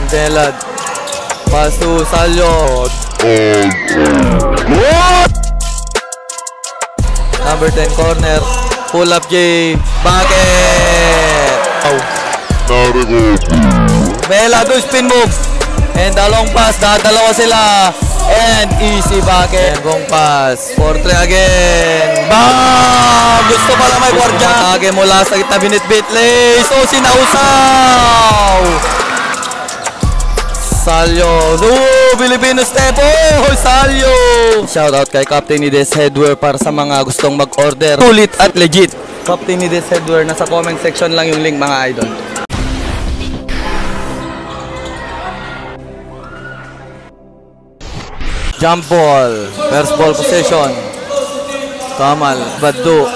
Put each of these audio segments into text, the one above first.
And Velad. Pass to Salyo. Number 10 corner. Pull up J. Bucket. Velad to spin move. And the long pass. Dadalawa sila. And easy bucket. Gong pass. 4-3 again. Bam! Gusto pala may gwardiya. Age mula sa kita binitbit. Lace. O sinausaw. Salyo. Filipino step. Oh, Salyo. Shoutout kay Captain Nides Headwear para sa mga gustong mag-order. Sulit at legit. Captain Nides Headwear. Nasa comment section lang yung link mga idol. Jump ball, first ball possession. Kamal, Kabaddu.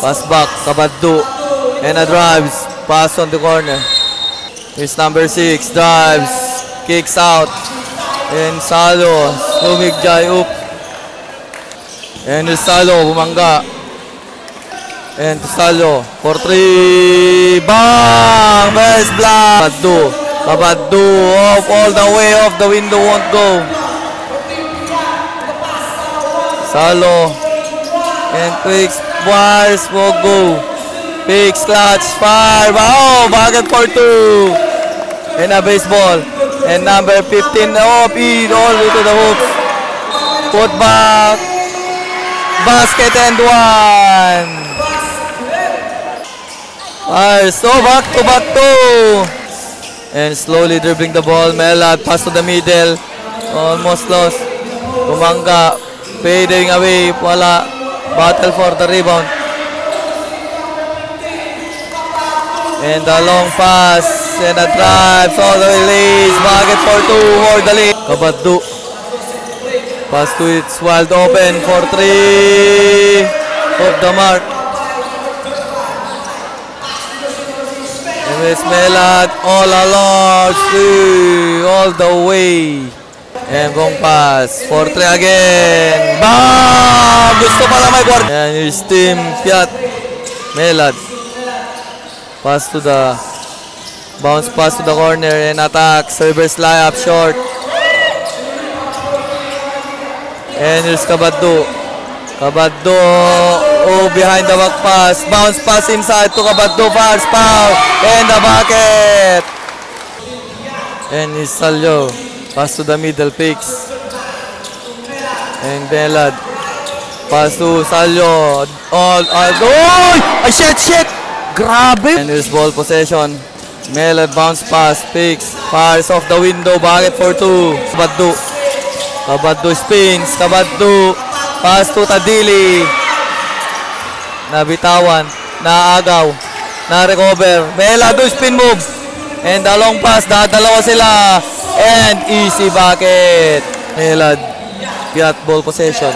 Pass back, Kabaddu. And a drives, pass on the corner. Here's number 6, drives, kicks out. And Salo, Sumigjay up. And Salo, bumangga. And Salo, for 3. Bang! Best block. Kabaddu, off all the way off the window, won't go. Salo and Picks wires will go. Picks clutch fire. Wow, bucket for 2. And a baseball. And number 15 off it all the way to the hoops. Put back. Basket and 1. Fire. So back to 2. And slowly dribbling the ball. Melad pass to the middle. Almost lost. Bumangga. Fading away, wala. Battle for the rebound. And a long pass. And a drive. All the way lace. Bucket for 2 for the lead. Kabaddu. Pass to it's wide open for 3. Off the mark. And it's Melad all along. All the way. And gong pass. 4-3 again. Bam! Gusto pala may guard. And here's Team Piat. Melad. Pass to the bounce pass to the corner and attack. Reverse layup short. And here's Kabaddu. Kabaddu. Oh, behind the back pass. Bounce pass inside to Kabaddu. Fast foul. And the bucket. And here's Salyo. Pass to the middle, Picks. And Velad. Pass to Salyo. Oh! Ay, shit! Grabe! And here's ball possession. Melad bounce pass. Picks. Fires off the window. Bucket for 2. Kabaddu. Kabaddu spins. Kabaddu. Pass to Tadili. Nabitawan. Naagaw. Na-recover. Melad spin move. And the long pass. Dadalawa sila. And easy bucket. Melad. Piat ball possession.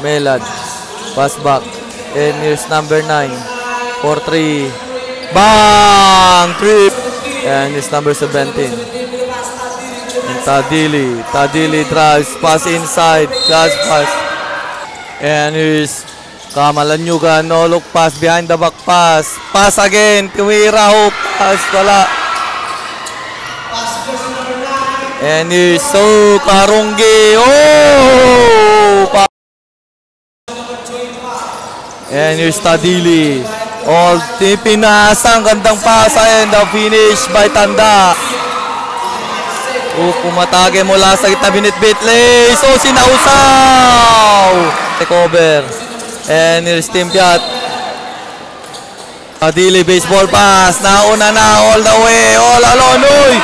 Melad. Pass back. And here's number 9. 4-3. Bang! Trip. And here's number 17. And Tadili. Tadili drives. Pass inside. Class pass. And here's Kamal Anyugan. No look pass. Behind the back pass. Pass again. Tumira hoop. Pass. Wala. And here's Karunggi. Oh! And here's Tadili. All pinasang gandang pasa and the finish by Tanda. Pumatake mula sa kita binitbit. Lace. Oh, sinausaw. Take-over. And here's Team Piat. Tadili baseball pass. Nauna na all the way. All alone. Uy!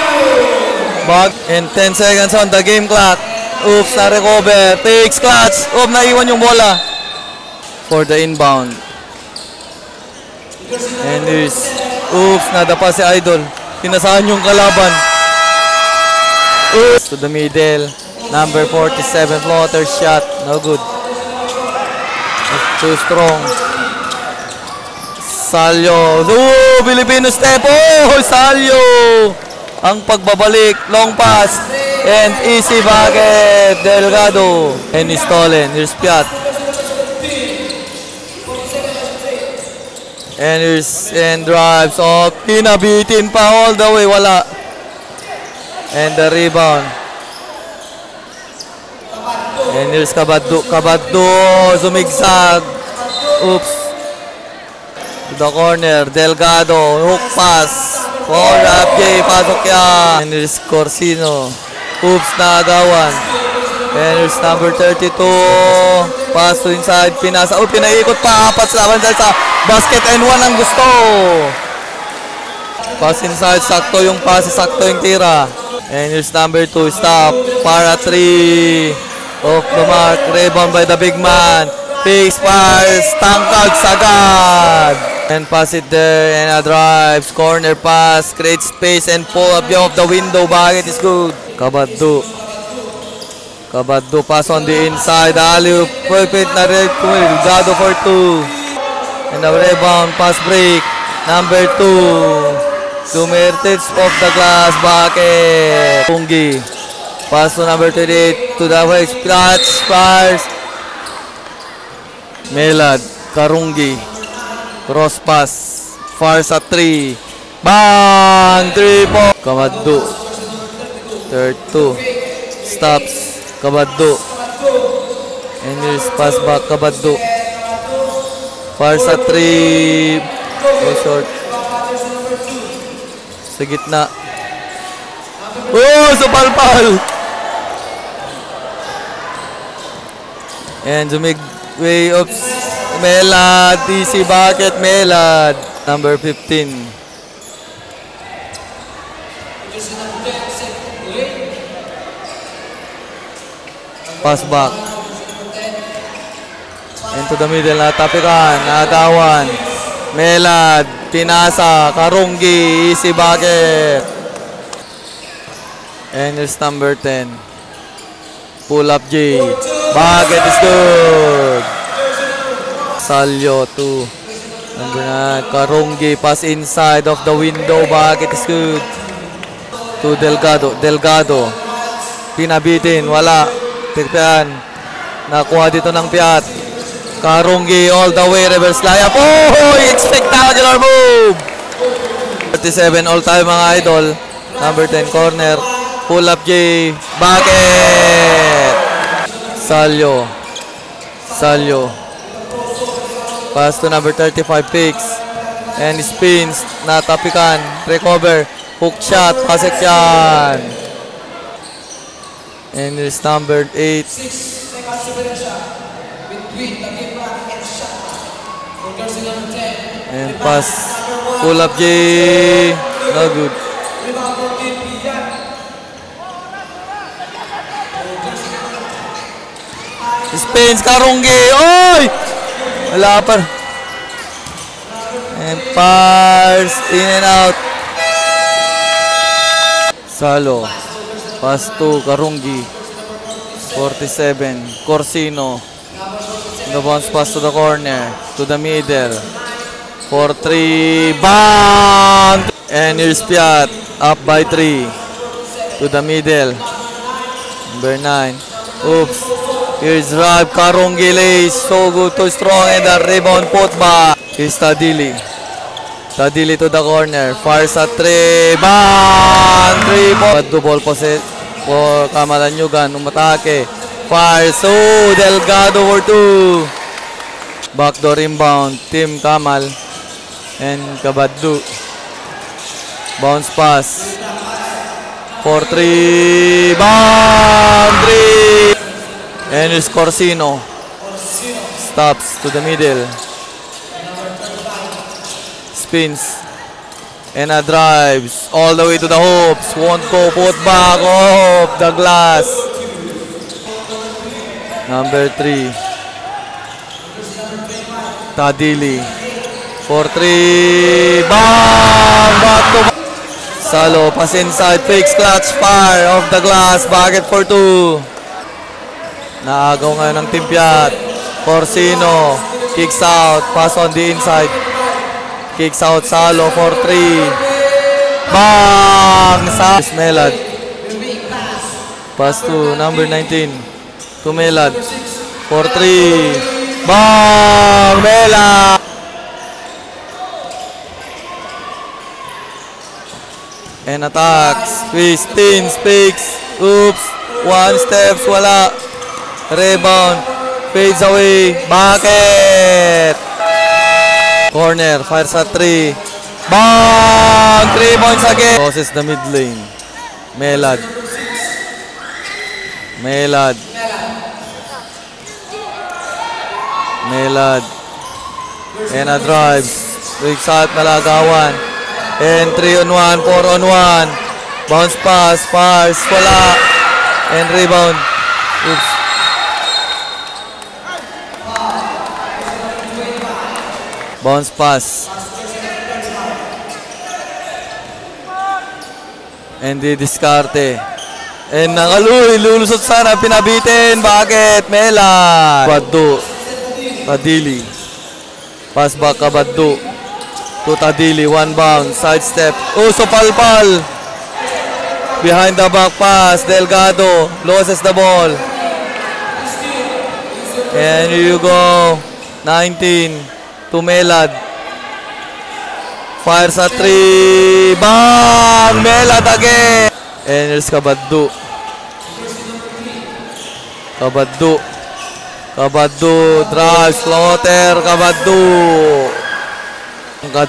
Back and 10 seconds on the game clock. Oops, na-recover. Takes clutch. Oops, naiwan yung bola. For the inbound. And there's, oops, nadapa si Idol. Tinasahan yung kalaban. Oops, to the middle. Number 47, floater shot. No good. Too strong. Salyo. Ooh, Filipino step. Oh, Salyo. Ang pagbabalik, long pass, and easy bucket, Delgado. And is stolen, here's Piat. And drives, oh, pinabitin pa all the way, wala. And the rebound. And here's Kabaddo. Kabaddo, zumigzag. Oops. To the corner. Delgado, hook pass. For Abjay, pasok yan. And here's Corsino. Oops, naagawan. And here's number 32. Pass to inside. Pinasa. Oh, pinaikot pa. Apat laban sa basket and one ang gusto. Pass inside. Sakto yung pass. Sakto yung tira. And here's number 2. Stop. Para 3. Off the mark. Rebound by the big man. Fix pass. Tangkag sagad. And pass it there. And a drive. Corner pass. Create space and pull up off the window. Bakit is good. Kabaddo. Kabaddo pass on the inside. Alley-oop. Perfect na red. Delgado for 2. And the rebound. Pass break. Number 2. Dumertits off the glass. Bakit? Pungi. Pass to number 38. To the right. Clutch. Pass. Melad. Karungi. Cross pass. Far sa 3. Bang! 3 po. Kabaddo. Third 2. Stops. Kabaddo. And here's pass back. Kabaddo. Far sa 3. Go short. Sa gitna. Oh! Supalpal! And way of Melad. DC bucket. Melad. Number 15. Pass back. Into the middle. Natapikan. Nagawan. Melad. Pinasa. Karungi. Easy bucket. And it's number 10. Pull up J. Bucket is good. Salyo 2. Number 9. Karungi. Pass inside of the window. Bucket is good. To Delgado. Delgado. Pinabitin. Wala. Tignan. Nakuha dito ng Piat. Karungi all the way. Reverse layup. Oh! Spectacular move! 37 all time mga idol. Number 10 corner. Pull up J. Bucket! Salyo. Salyo. Pass to number 35. Picks. And spins. Natapikan. Recover. Hook shot. Pasek yan. And it's number 8. And pass. Pull up J. No good. Spins. Karungi. Oy! Wala pa. And pass. In and out. Salo. Pass to Karungi. 47. Corsino. The bounce pass to the corner. To the middle. 4-3. Bang! And here's Piat. Up by 3. To the middle. Number 9. Oops. Here's Rob. Karungi lays. So good. Too strong. And the rebound put back. Here's Tadili. Tadili to the corner. Far sa 3. Bang! 3 po. Bad ball possess for Kamalanyugan. Umatake. Fire. So, Delgado for 2. Backdoor inbound. Team Kamal. And Kabaddo. Bounce pass. 4-3. Bang! 3. And it's Corsino. Stops to the middle. Spins. And a drives. All the way to the hoops. Won't go. Put back off the glass. Number 3. Tadili. 4-3. Bang! Back to back. Salo. Pass inside. Fakes clutch. Fire off the glass. Bucket for 2. Naagaw ngayon ng Team Piat. Corsino. Kicks out. Pass on the inside. Kicks out. Salo for 3. Bang! Melad. Pass to number 19. To Melad. For 3. Bang! Melad! And attacks. Twist, spins, fakes. Oops. One steps, wala. Rebound. Fades away. Bucket. Corner. Fires at 3. Bang! 3 points again. Crosses the mid lane. Melad. Melad. Melad. And a drive. Breaks out Malagawan. And 3 on 1, 4 on 1. Bounce pass, fires, wala. And rebound. Oops. Bounce pass. And di diskarte. And nangaluy, lulusot sana, pinabitin. Bakit? Mela. Baddo. Tadili. Pass back Kabaddo. To Tadili, 1 bounce, side step. Oh, so palpal. Behind the back pass, Delgado loses the ball. And here you go. 19 to Melad. Fires at 3. Bang! Melad again. And here's Kabaddo. Kabaddo. Kabaddo. Drives. Floater. Kabaddo.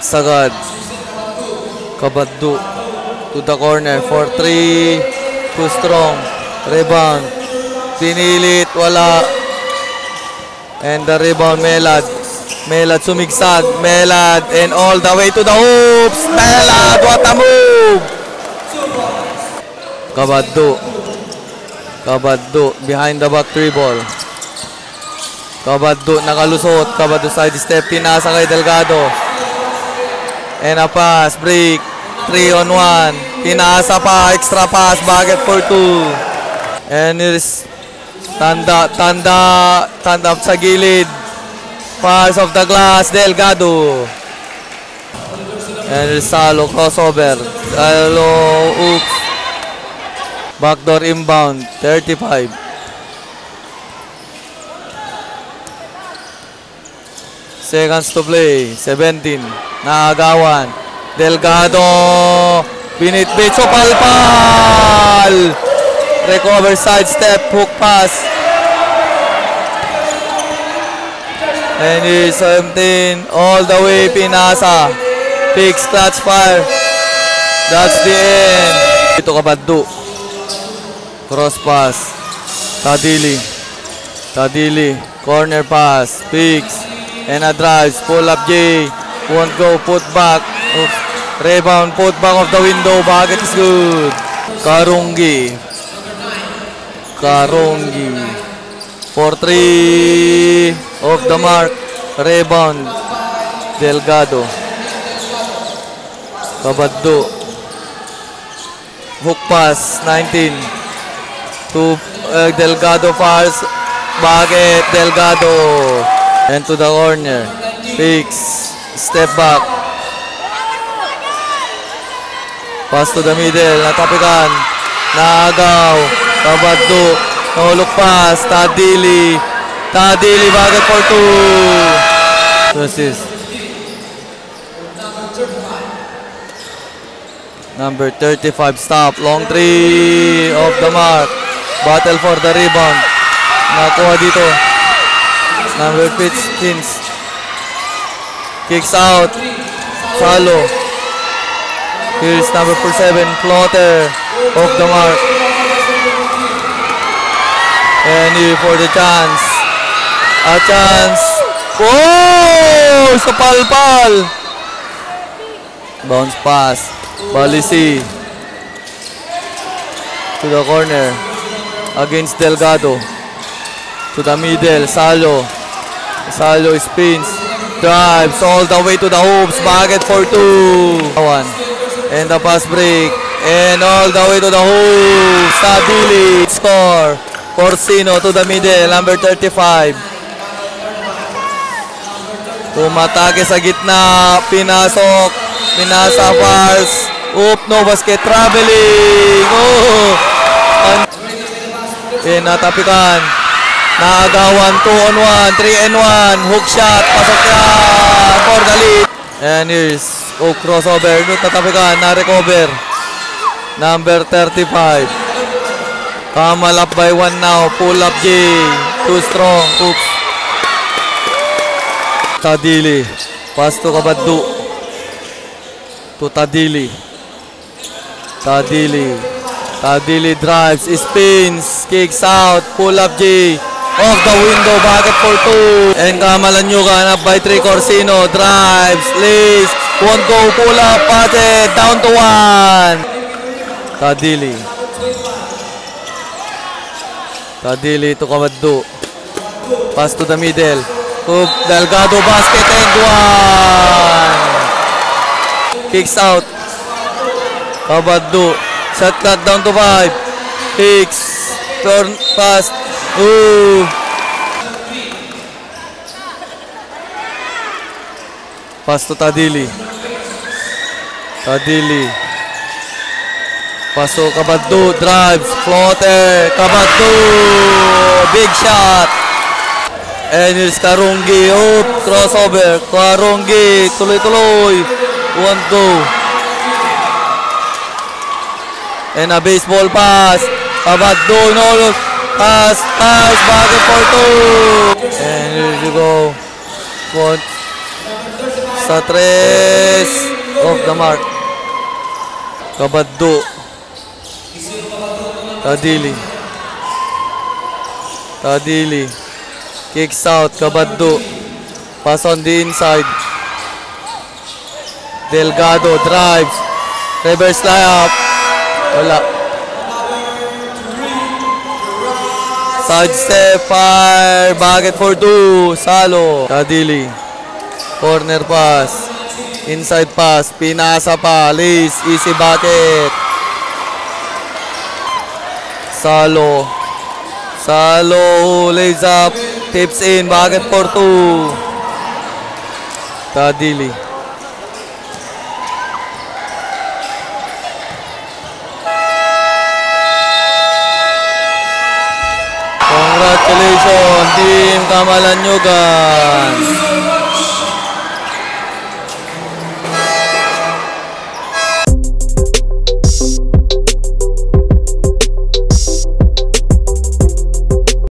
Sagad. Kabaddo. To the corner. 4-3. Too strong. Rebound. Pinilit. Wala. And the rebound, Melad. Melad sumigsag. Melad. And all the way to the hoops. Melad. What a move. Kabaddo. Kabaddo. Behind the back dribble. Kabaddo. Nakalusot. Kabaddo side step. Pinasa kay Delgado. And a pass. Break. 3 on 1. Pinasa pa. Extra pass. Bucket for 2. And here's Tanda up sa gilid. Pass of the glass. Delgado. And here's Salo. Crossover. Salo. Oops. Backdoor inbound. 35. Seconds to play. 17. Naagawan. Delgado. Binitbit. So palpal. Recover side step. Hook pass. And here's 17. All the way. Pinasa. Fix. Clutch fire. That's the end. Ito Kabaddo. Cross pass. Tadili. Tadili. Corner pass. Fix. And a drive. Pull up J. Won't go. Put back. Oops. Rebound. Put back of the window. Bucket is good. Karungi. Karungi. 4-3. Off the mark. Rebound. Delgado. Kabaddo. Hook pass. 19. To Delgado fires. Bucket. Delgado. And to the corner. Fix. Step back. Pass to the middle. Natapikan. Naagaw. Kabaddo. No look pass. Tadili. Tadili. Bucket for 2. Assist. Number 35. Stop. Long 3. Off the mark. Battle for the rebound. Nakuha dito. Number 15. Kicks out. Salo. Here's number 7. Floater. Off the mark. And here for the chance. A chance. Oh! Sa palpal. Bounce pass. Balisi. To the corner. Against Delgado. To the middle. Salo. Salo spins. Drives all the way to the hoops. Bucket for 2. 1. And the pass break. And all the way to the hoops. Tadili. Score. Corsino to the middle. Number 35. Pumatake sa gitna. Pinasok. Pinasa pass. Oop. No basket. Traveling. Oh. And natapikan. Naagawan. 2 on 1. 3 and 1. Hook shot. Pasok yan. For the lead. And here's crossover. Natapikan. Na-recover. Number 35. Kamal up by 1 now. Pull up J. Too strong. Oops. Tadili. Pass to Kabaddu. To Tadili. Tadili drives. Spins. Kicks out. Pull up J. Off the window. Bucket for 2. And Kamal Anyugan up by 3. Corsino. Drives. Lays. Won't go. Pull up. Pass it. Down to 1. Tadili to Kabaddu. Pass to the middle. Hoop, Delgado basket and 1. Kicks out. Kabaddu. Shot clock down to 5. Kicks. Turn pass. Ooh. Pass to Tadili. Paso Kabaddu, drives, floater, Kabaddu, big shot. And here's Karungi, crossover, Karungi, tuloy-tuloy, 1-2. And a baseball pass, Kabaddu, no, pass, bucket for 2. And here you go, one, sa 3, off the mark. Kabaddu. Tadili. Kicks out. Kabaddu. Pass on the inside. Delgado drives. Reverse layup. Wala. Side step. Fire. Bucket for 2. Salo. Tadili. Corner pass. Inside pass. Pinasa pa. Lace. Easy bucket. Salo lays up, tips in, bucket for 2. Tadili. Congratulations, Team Kamal Anyugan.